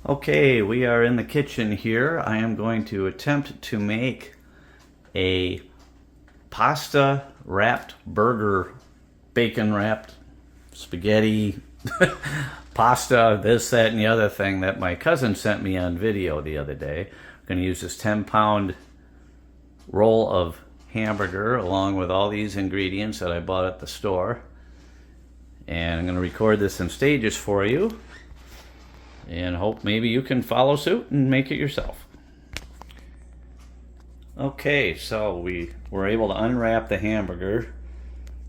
Okay, we are in the kitchen here. I am going to attempt to make a pasta wrapped burger, bacon wrapped spaghetti, pasta, this, that, and the other thing that my cousin sent me on video the other day. I'm going to use this 10-pound roll of hamburger along with all these ingredients that I bought at the store. And I'm going to record this in stages for you and hope maybe you can follow suit and make it yourself. Okay, so we were able to unwrap the hamburger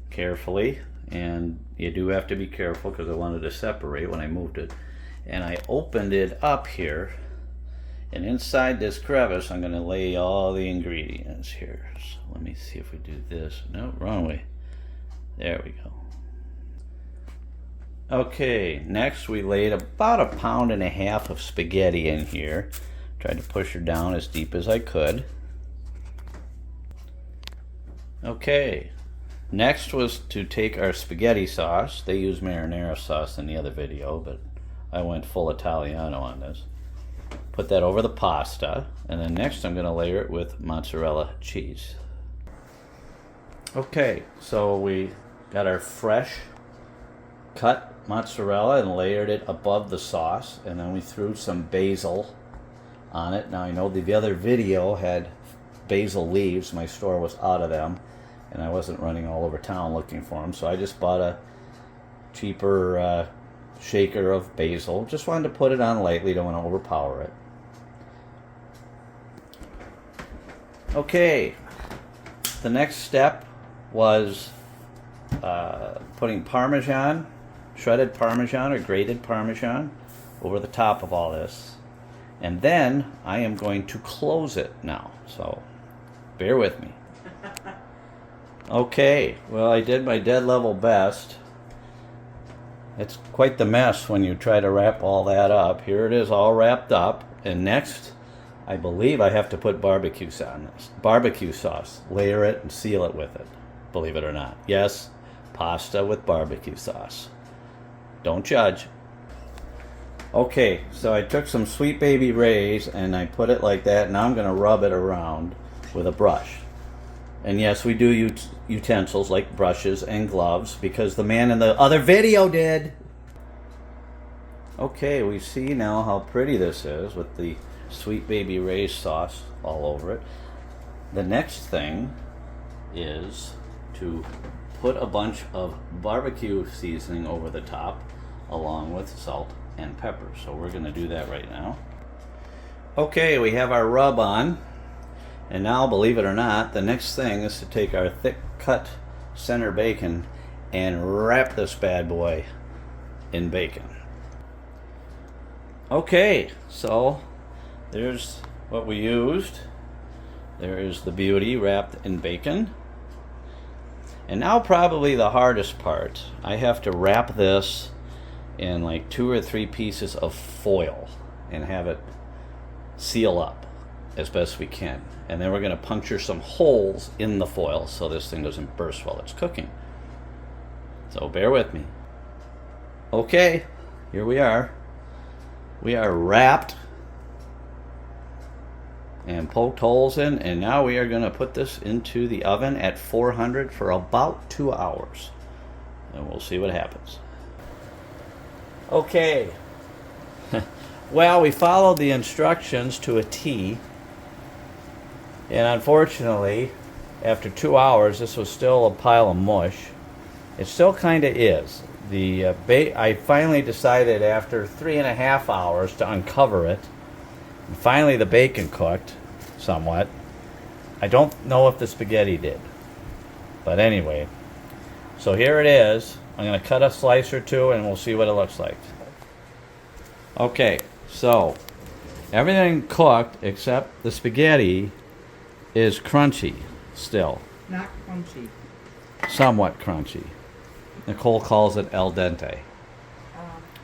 carefully, and you do have to be careful because I wanted to separate when I moved it. And I opened it up here, and inside this crevice I'm going to lay all the ingredients here. So let me see if we do this. No, wrong way. There we go. Okay, next we laid about 1.5 pounds of spaghetti in here. Tried to push her down as deep as I could. Okay, next was to take our spaghetti sauce. They use marinara sauce in the other video, but I went full Italiano on this. Put that over the pasta, and then next I'm going to layer it with mozzarella cheese. Okay, so we got our fresh cut mozzarella and layered it above the sauce, and then we threw some basil on it. Now I know the other video had basil leaves. My store was out of them, and I wasn't running all over town looking for them, so I just bought a cheaper shaker of basil. Just wanted to put it on lightly, don't want to overpower it. Okay, the next step was putting Parmesan, shredded Parmesan or grated Parmesan, over the top of all this. And then I am going to close it now, so bear with me. Okay, well, I did my dead level best. It's quite the mess when you try to wrap all that up. Here it is all wrapped up, and next I believe I have to put barbecue sauce, layer it and seal it with it, believe it or not. Yes, pasta with barbecue sauce. Don't judge. Okay, so I took some Sweet Baby Ray's and I put it like that. Now I'm going to rub it around with a brush. And yes, we do use utensils like brushes and gloves because the man in the other video did. Okay, we see now how pretty this is with the Sweet Baby Ray's sauce all over it. The next thing is to put a bunch of barbecue seasoning over the top along with salt and pepper. So we're going to do that right now. Okay, we have our rub on. And now, believe it or not, the next thing is to take our thick cut center bacon and wrap this bad boy in bacon. Okay, so there's what we used. There is the beauty wrapped in bacon. And now probably the hardest part. I have to wrap this in like 2 or 3 pieces of foil and have it seal up as best we can. And then we're going to puncture some holes in the foil so this thing doesn't burst while it's cooking. So bear with me. Okay, here we are. We are wrapped and poked holes in, and now we are going to put this into the oven at 400 for about 2 hours. And we'll see what happens. Okay. Well, we followed the instructions to a T. And unfortunately, after 2 hours, this was still a pile of mush. It still kind of is. I finally decided after 3.5 hours to uncover it. And finally, the bacon cooked somewhat. I don't know if the spaghetti did. But anyway, so here it is. I'm going to cut a slice or two and we'll see what it looks like. Okay, so everything cooked except the spaghetti is crunchy still. Not crunchy. Somewhat crunchy. Nicole calls it al dente.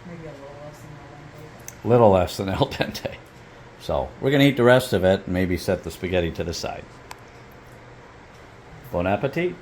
Maybe a little less than al dente. Little less than al dente. So we're going to eat the rest of it and maybe set the spaghetti to the side. Bon appetit.